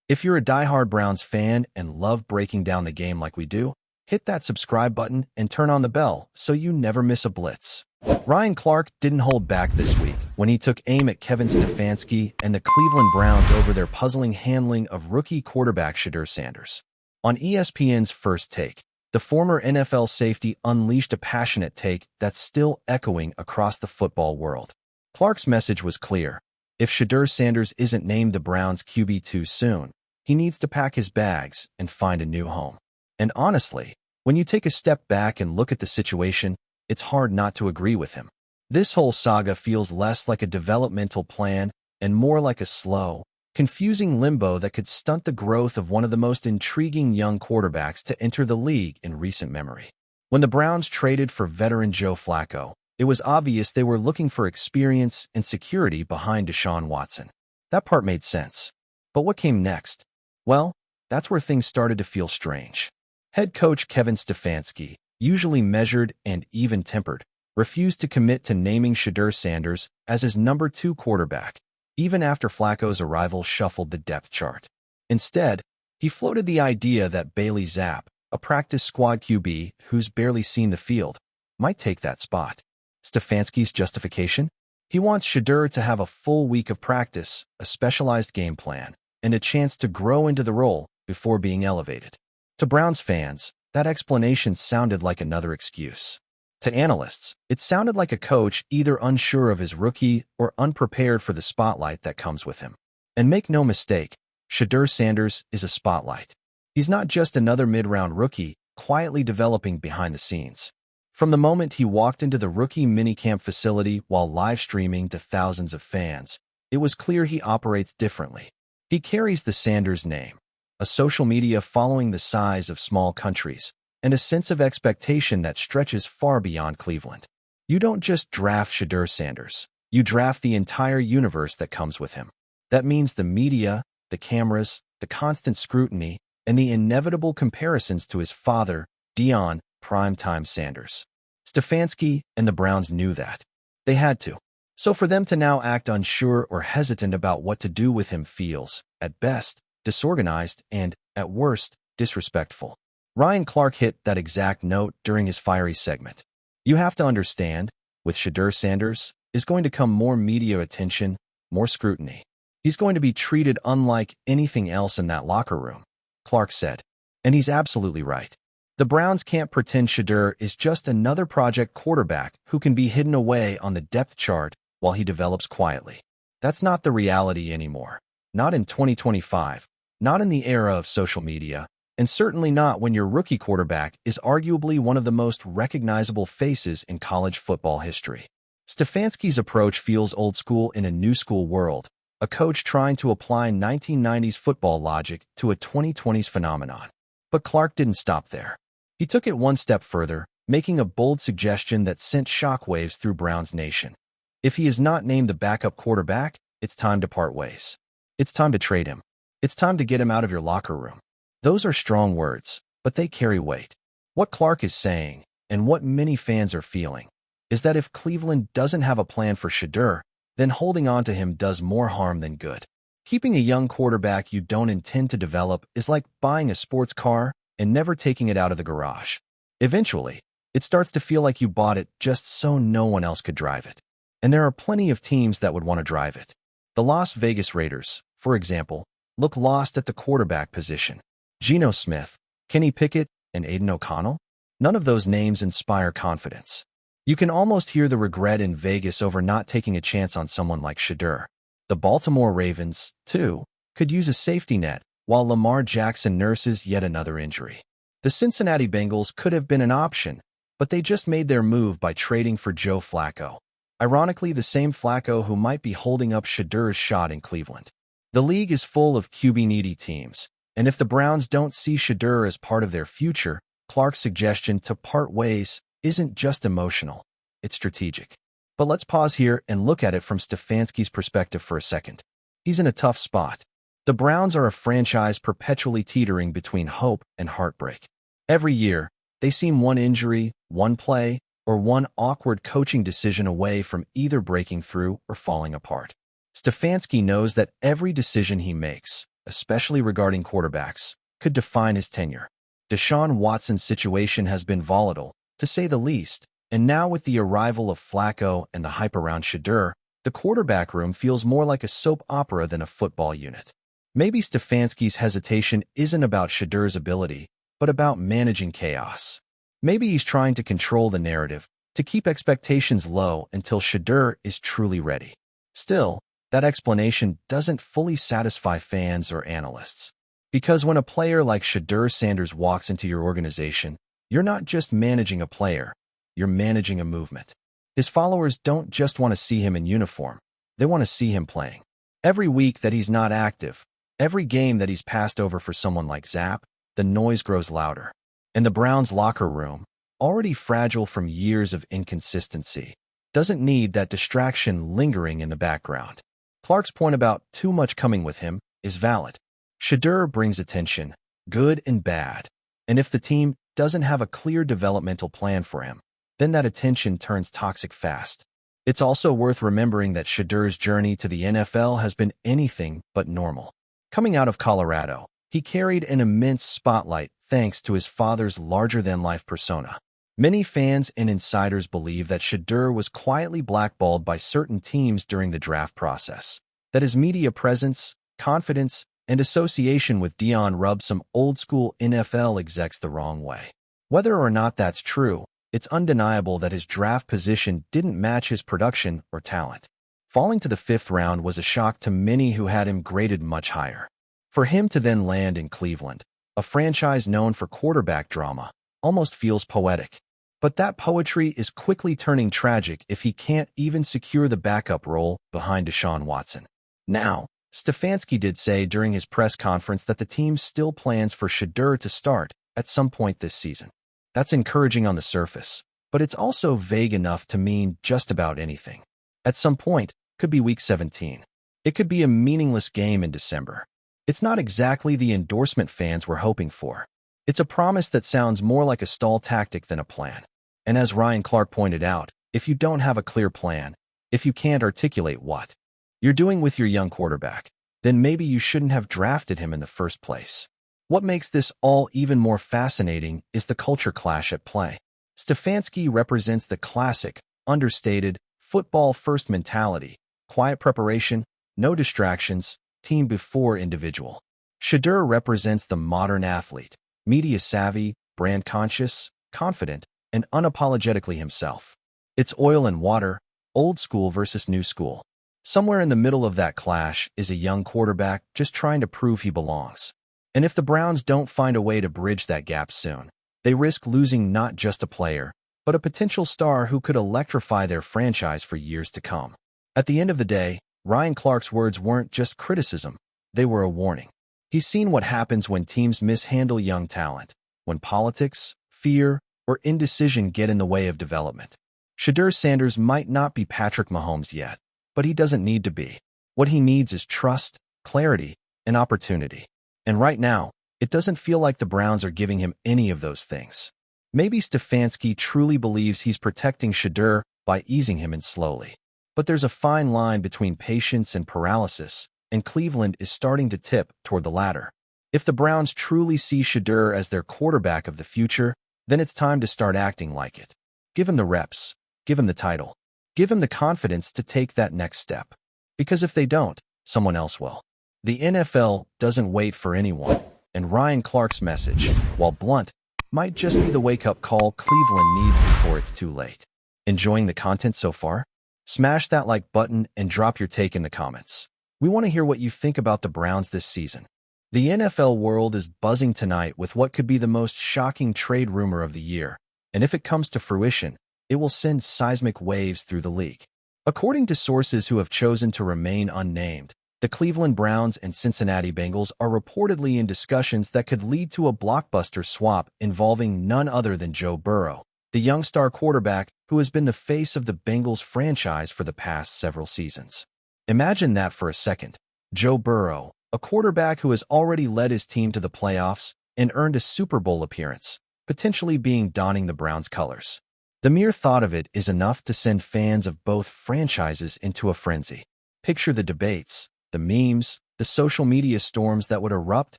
If you're a diehard Browns fan and love breaking down the game like we do, hit that subscribe button and turn on the bell so you never miss a blitz. Ryan Clark didn't hold back this week when he took aim at Kevin Stefanski and the Cleveland Browns over their puzzling handling of rookie quarterback Shedeur Sanders. On ESPN's First Take, the former NFL safety unleashed a passionate take that's still echoing across the football world. Clark's message was clear. If Shedeur Sanders isn't named the Browns' QB too soon, he needs to pack his bags and find a new home. And honestly, when you take a step back and look at the situation, it's hard not to agree with him. This whole saga feels less like a developmental plan and more like a slow, confusing limbo that could stunt the growth of one of the most intriguing young quarterbacks to enter the league in recent memory. When the Browns traded for veteran Joe Flacco, it was obvious they were looking for experience and security behind Deshaun Watson. That part made sense. But what came next? Well, that's where things started to feel strange. Head coach Kevin Stefanski, usually measured and even-tempered, refused to commit to naming Shedeur Sanders as his number 2 quarterback, even after Flacco's arrival shuffled the depth chart. Instead, he floated the idea that Bailey Zappe, a practice squad QB who's barely seen the field, might take that spot. Stefanski's justification? He wants Shedeur to have a full week of practice, a specialized game plan, and a chance to grow into the role before being elevated. To Browns fans, that explanation sounded like another excuse. To analysts, it sounded like a coach either unsure of his rookie or unprepared for the spotlight that comes with him. And make no mistake, Shedeur Sanders is a spotlight. He's not just another mid-round rookie quietly developing behind the scenes. From the moment he walked into the rookie minicamp facility while live streaming to thousands of fans, it was clear he operates differently. He carries the Sanders name, a social media following the size of small countries, and a sense of expectation that stretches far beyond Cleveland. You don't just draft Shedeur Sanders. You draft the entire universe that comes with him. That means the media, the cameras, the constant scrutiny, and the inevitable comparisons to his father, Deion "Primetime" Sanders. Stefanski and the Browns knew that. They had to. So for them to now act unsure or hesitant about what to do with him feels, at best, disorganized and, at worst, disrespectful. Ryan Clark hit that exact note during his fiery segment. You have to understand, with Shedeur Sanders, is going to come more media attention, more scrutiny. He's going to be treated unlike anything else in that locker room, Clark said. And he's absolutely right. The Browns can't pretend Shedeur is just another project quarterback who can be hidden away on the depth chart while he develops quietly. That's not the reality anymore. Not in 2025, not in the era of social media, and certainly not when your rookie quarterback is arguably one of the most recognizable faces in college football history. Stefanski's approach feels old school in a new school world, a coach trying to apply 1990s football logic to a 2020s phenomenon. But Clark didn't stop there. He took it one step further, making a bold suggestion that sent shockwaves through Browns Nation. If he is not named the backup quarterback, it's time to part ways. It's time to trade him. It's time to get him out of your locker room. Those are strong words, but they carry weight. What Clark is saying, and what many fans are feeling, is that if Cleveland doesn't have a plan for Shedeur, then holding on to him does more harm than good. Keeping a young quarterback you don't intend to develop is like buying a sports car and never taking it out of the garage. Eventually, it starts to feel like you bought it just so no one else could drive it. And there are plenty of teams that would want to drive it. The Las Vegas Raiders, for example, look lost at the quarterback position. Geno Smith, Kenny Pickett, and Aiden O'Connell? None of those names inspire confidence. You can almost hear the regret in Vegas over not taking a chance on someone like Shedeur. The Baltimore Ravens, too, could use a safety net, while Lamar Jackson nurses yet another injury. The Cincinnati Bengals could have been an option, but they just made their move by trading for Joe Flacco. Ironically, the same Flacco who might be holding up Shedeur's shot in Cleveland. The league is full of QB-needy teams, and if the Browns don't see Shedeur as part of their future, Clark's suggestion to part ways isn't just emotional, it's strategic. But let's pause here and look at it from Stefanski's perspective for a second. He's in a tough spot. The Browns are a franchise perpetually teetering between hope and heartbreak. Every year, they seem one injury, one play, or one awkward coaching decision away from either breaking through or falling apart. Stefanski knows that every decision he makes, especially regarding quarterbacks, could define his tenure. Deshaun Watson's situation has been volatile, to say the least, and now with the arrival of Flacco and the hype around Shedeur, the quarterback room feels more like a soap opera than a football unit. Maybe Stefanski's hesitation isn't about Shedeur's ability, but about managing chaos. Maybe he's trying to control the narrative, to keep expectations low until Shedeur is truly ready. Still, that explanation doesn't fully satisfy fans or analysts. Because when a player like Shedeur Sanders walks into your organization, you're not just managing a player, you're managing a movement. His followers don't just want to see him in uniform, they want to see him playing. Every week that he's not active, every game that he's passed over for someone like Zapp, the noise grows louder. And the Browns' locker room, already fragile from years of inconsistency, doesn't need that distraction lingering in the background. Clark's point about too much coming with him is valid. Shedeur brings attention, good and bad. And if the team doesn't have a clear developmental plan for him, then that attention turns toxic fast. It's also worth remembering that Shedeur's journey to the NFL has been anything but normal. Coming out of Colorado, he carried an immense spotlight thanks to his father's larger-than-life persona. Many fans and insiders believe that Shedeur was quietly blackballed by certain teams during the draft process, that his media presence, confidence, and association with Dion rubbed some old-school NFL execs the wrong way. Whether or not that's true, it's undeniable that his draft position didn't match his production or talent. Falling to the 5th round was a shock to many who had him graded much higher. For him to then land in Cleveland, a franchise known for quarterback drama, almost feels poetic. But that poetry is quickly turning tragic if he can't even secure the backup role behind Deshaun Watson. Now, Stefanski did say during his press conference that the team still plans for Shedeur to start at some point this season. That's encouraging on the surface, but it's also vague enough to mean just about anything. At some point could be Week 17. It could be a meaningless game in December. It's not exactly the endorsement fans were hoping for. It's a promise that sounds more like a stall tactic than a plan. And as Ryan Clark pointed out, if you don't have a clear plan, if you can't articulate what you're doing with your young quarterback, then maybe you shouldn't have drafted him in the first place. What makes this all even more fascinating is the culture clash at play. Stefanski represents the classic, understated, football-first mentality, quiet preparation, no distractions, team before individual. Shedeur represents the modern athlete, media-savvy, brand-conscious, confident, and unapologetically himself. It's oil and water, old school versus new school. Somewhere in the middle of that clash is a young quarterback just trying to prove he belongs. And if the Browns don't find a way to bridge that gap soon, they risk losing not just a player, but a potential star who could electrify their franchise for years to come. At the end of the day, Ryan Clark's words weren't just criticism, they were a warning. He's seen what happens when teams mishandle young talent, when politics, fear, or indecision get in the way of development. Shedeur Sanders might not be Patrick Mahomes yet, but he doesn't need to be. What he needs is trust, clarity, and opportunity. And right now, it doesn't feel like the Browns are giving him any of those things. Maybe Stefanski truly believes he's protecting Shedeur by easing him in slowly. But there's a fine line between patience and paralysis, and Cleveland is starting to tip toward the latter. If the Browns truly see Shedeur as their quarterback of the future, then it's time to start acting like it. Give him the reps, give him the title, give him the confidence to take that next step. Because if they don't, someone else will. The NFL doesn't wait for anyone, and Ryan Clark's message, while blunt, might just be the wake-up call Cleveland needs before it's too late. Enjoying the content so far? Smash that like button and drop your take in the comments. We want to hear what you think about the Browns this season. The NFL world is buzzing tonight with what could be the most shocking trade rumor of the year, and if it comes to fruition, it will send seismic waves through the league. According to sources who have chosen to remain unnamed, the Cleveland Browns and Cincinnati Bengals are reportedly in discussions that could lead to a blockbuster swap involving none other than Joe Burrow, the young star quarterback who has been the face of the Bengals franchise for the past several seasons. Imagine that for a second. Joe Burrow, a quarterback who has already led his team to the playoffs and earned a Super Bowl appearance, potentially being donning the Browns' colors. The mere thought of it is enough to send fans of both franchises into a frenzy. Picture the debates, the memes, the social media storms that would erupt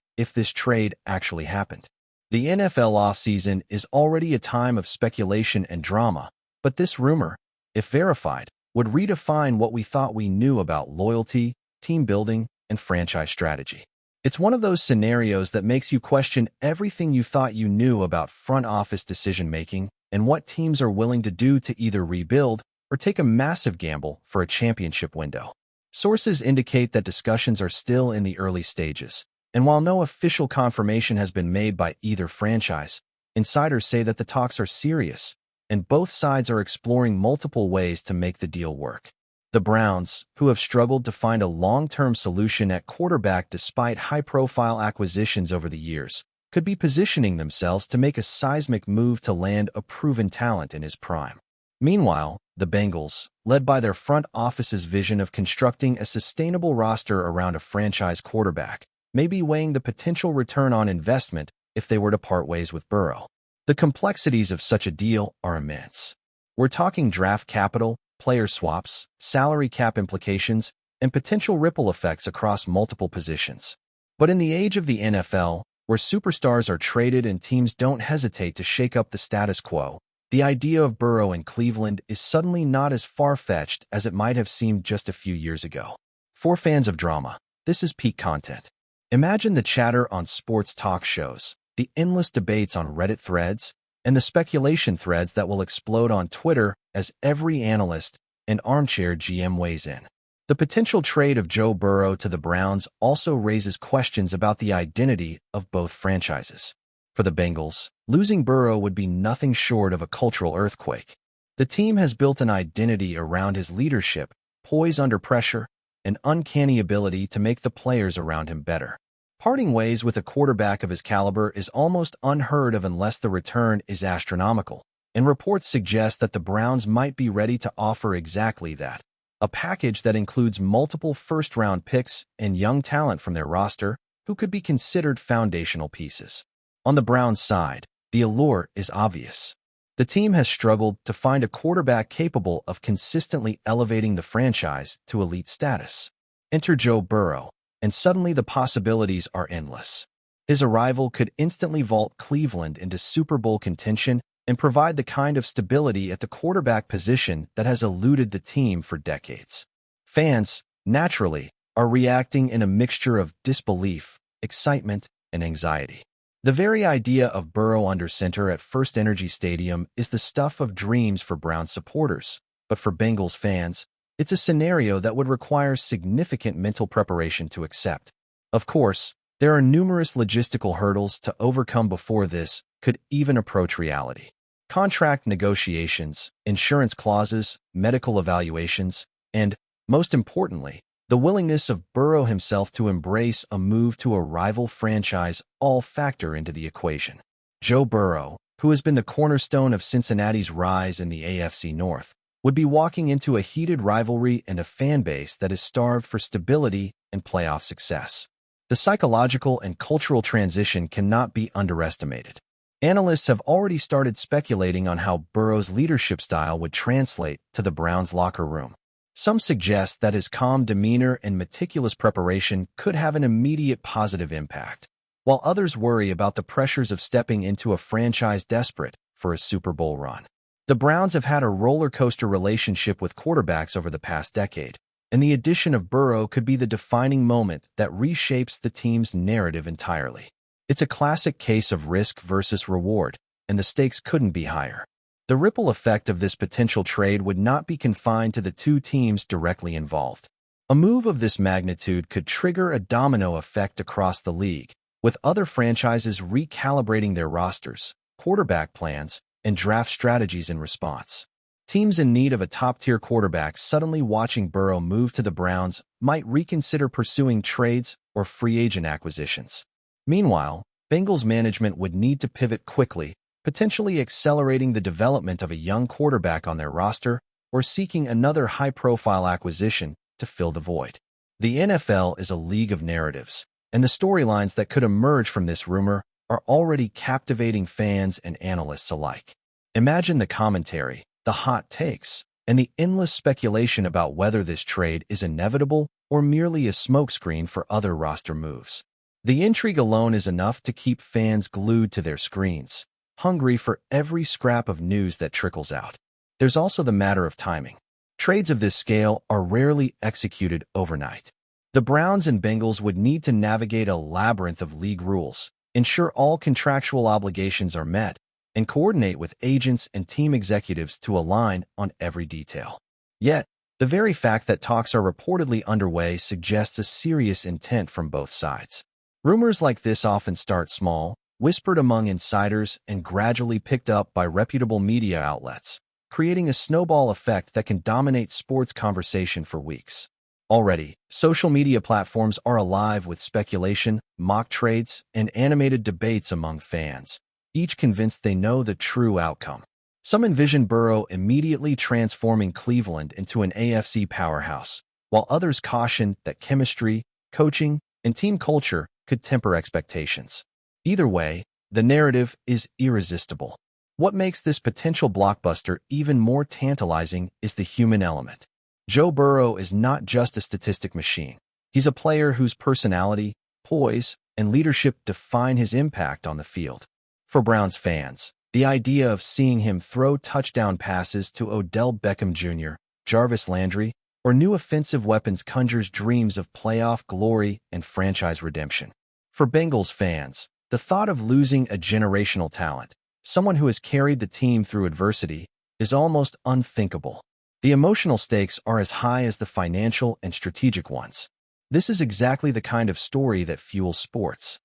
if this trade actually happened. The NFL offseason is already a time of speculation and drama, but this rumor, if verified, would redefine what we thought we knew about loyalty, team building, and franchise strategy. It's one of those scenarios that makes you question everything you thought you knew about front office decision-making and what teams are willing to do to either rebuild or take a massive gamble for a championship window. Sources indicate that discussions are still in the early stages, and while no official confirmation has been made by either franchise, insiders say that the talks are serious, and both sides are exploring multiple ways to make the deal work. The Browns, who have struggled to find a long-term solution at quarterback despite high-profile acquisitions over the years, could be positioning themselves to make a seismic move to land a proven talent in his prime. Meanwhile, the Bengals, led by their front office's vision of constructing a sustainable roster around a franchise quarterback, may be weighing the potential return on investment if they were to part ways with Burrow. The complexities of such a deal are immense. We're talking draft capital, player swaps, salary cap implications, and potential ripple effects across multiple positions. But in the age of the NFL, where superstars are traded and teams don't hesitate to shake up the status quo, the idea of Burrow in Cleveland is suddenly not as far-fetched as it might have seemed just a few years ago. For fans of drama, this is peak content. Imagine the chatter on sports talk shows, the endless debates on Reddit threads, and the speculation threads that will explode on Twitter as every analyst and armchair GM weighs in. The potential trade of Joe Burrow to the Browns also raises questions about the identity of both franchises. For the Bengals, losing Burrow would be nothing short of a cultural earthquake. The team has built an identity around his leadership, poise under pressure, and uncanny ability to make the players around him better. Parting ways with a quarterback of his caliber is almost unheard of unless the return is astronomical, and reports suggest that the Browns might be ready to offer exactly that. A package that includes multiple first-round picks and young talent from their roster who could be considered foundational pieces. On the Browns' side, the allure is obvious. The team has struggled to find a quarterback capable of consistently elevating the franchise to elite status. Enter Joe Burrow, and suddenly the possibilities are endless. His arrival could instantly vault Cleveland into Super Bowl contention and provide the kind of stability at the quarterback position that has eluded the team for decades. Fans, naturally, are reacting in a mixture of disbelief, excitement, and anxiety. The very idea of Burrow under center at First Energy Stadium is the stuff of dreams for Browns supporters, but for Bengals fans, it's a scenario that would require significant mental preparation to accept. Of course, there are numerous logistical hurdles to overcome before this could even approach reality. Contract negotiations, insurance clauses, medical evaluations, and, most importantly, the willingness of Burrow himself to embrace a move to a rival franchise all factor into the equation. Joe Burrow, who has been the cornerstone of Cincinnati's rise in the AFC North, would be walking into a heated rivalry and a fan base that is starved for stability and playoff success. The psychological and cultural transition cannot be underestimated. Analysts have already started speculating on how Burrow's leadership style would translate to the Browns' locker room. Some suggest that his calm demeanor and meticulous preparation could have an immediate positive impact, while others worry about the pressures of stepping into a franchise desperate for a Super Bowl run. The Browns have had a roller coaster relationship with quarterbacks over the past decade, and the addition of Burrow could be the defining moment that reshapes the team's narrative entirely. It's a classic case of risk versus reward, and the stakes couldn't be higher. The ripple effect of this potential trade would not be confined to the two teams directly involved. A move of this magnitude could trigger a domino effect across the league, with other franchises recalibrating their rosters, quarterback plans, and draft strategies in response. Teams in need of a top-tier quarterback suddenly watching Burrow move to the Browns might reconsider pursuing trades or free agent acquisitions. Meanwhile, Bengals management would need to pivot quickly, potentially accelerating the development of a young quarterback on their roster or seeking another high-profile acquisition to fill the void. The NFL is a league of narratives, and the storylines that could emerge from this rumor are already captivating fans and analysts alike. Imagine the commentary, the hot takes, and the endless speculation about whether this trade is inevitable or merely a smokescreen for other roster moves. The intrigue alone is enough to keep fans glued to their screens, hungry for every scrap of news that trickles out. There's also the matter of timing. Trades of this scale are rarely executed overnight. The Browns and Bengals would need to navigate a labyrinth of league rules, ensure all contractual obligations are met, and coordinate with agents and team executives to align on every detail. Yet, the very fact that talks are reportedly underway suggests a serious intent from both sides. Rumors like this often start small, whispered among insiders, and gradually picked up by reputable media outlets, creating a snowball effect that can dominate sports conversation for weeks. Already, social media platforms are alive with speculation, mock trades, and animated debates among fans, each convinced they know the true outcome. Some envision Burrow immediately transforming Cleveland into an AFC powerhouse, while others caution that chemistry, coaching, and team culture could temper expectations. Either way, the narrative is irresistible. What makes this potential blockbuster even more tantalizing is the human element. Joe Burrow is not just a statistic machine. He's a player whose personality, poise, and leadership define his impact on the field. For Browns fans, the idea of seeing him throw touchdown passes to Odell Beckham Jr., Jarvis Landry, or new offensive weapons conjures dreams of playoff glory and franchise redemption. For Bengals fans, the thought of losing a generational talent, someone who has carried the team through adversity, is almost unthinkable. The emotional stakes are as high as the financial and strategic ones. This is exactly the kind of story that fuels sports.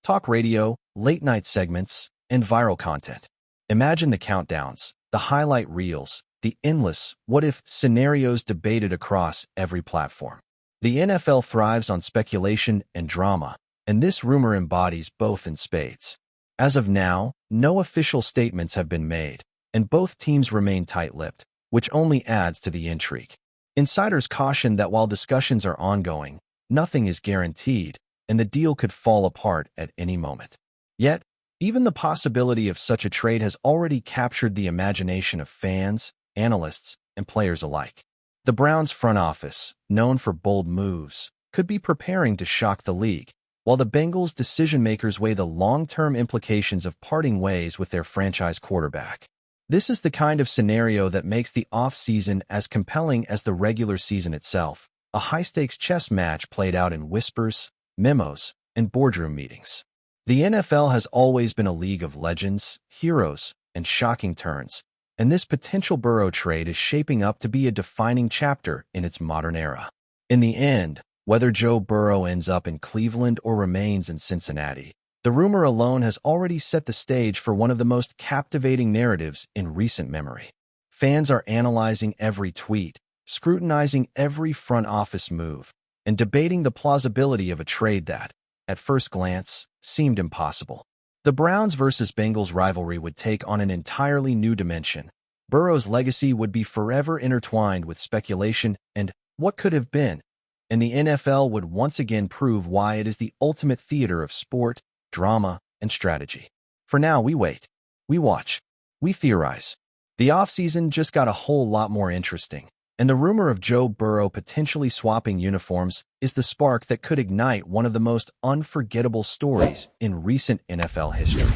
Talk radio, late-night segments, and viral content. Imagine the countdowns, the highlight reels, the endless what-if scenarios debated across every platform. The NFL thrives on speculation and drama, and this rumor embodies both in spades. As of now, no official statements have been made, and both teams remain tight-lipped, which only adds to the intrigue. Insiders caution that while discussions are ongoing, nothing is guaranteed, and the deal could fall apart at any moment. Yet, even the possibility of such a trade has already captured the imagination of fans, analysts, and players alike. The Browns' front office, known for bold moves, could be preparing to shock the league, while the Bengals' decision-makers weigh the long-term implications of parting ways with their franchise quarterback. This is the kind of scenario that makes the off-season as compelling as the regular season itself, a high-stakes chess match played out in whispers, memos, and boardroom meetings. The NFL has always been a league of legends, heroes, and shocking turns, and this potential Burrow trade is shaping up to be a defining chapter in its modern era. In the end, whether Joe Burrow ends up in Cleveland or remains in Cincinnati, the rumor alone has already set the stage for one of the most captivating narratives in recent memory. Fans are analyzing every tweet, scrutinizing every front office move, and debating the plausibility of a trade that, at first glance, seemed impossible. The Browns versus Bengals rivalry would take on an entirely new dimension. Burrow's legacy would be forever intertwined with speculation and what could have been, and the NFL would once again prove why it is the ultimate theater of sport, drama, and strategy. For now, we wait. We watch. We theorize. The offseason just got a whole lot more interesting, and the rumor of Joe Burrow potentially swapping uniforms is the spark that could ignite one of the most unforgettable stories in recent NFL history.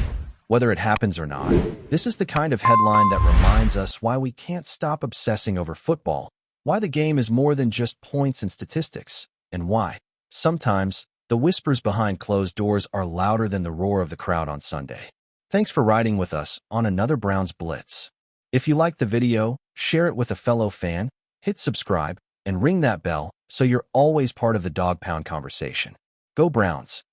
Whether it happens or not, this is the kind of headline that reminds us why we can't stop obsessing over football, why the game is more than just points and statistics, and why, sometimes, the whispers behind closed doors are louder than the roar of the crowd on Sunday. Thanks for riding with us on another Browns Blitz. If you liked the video, share it with a fellow fan, hit subscribe, and ring that bell so you're always part of the Dawg Pound conversation. Go Browns!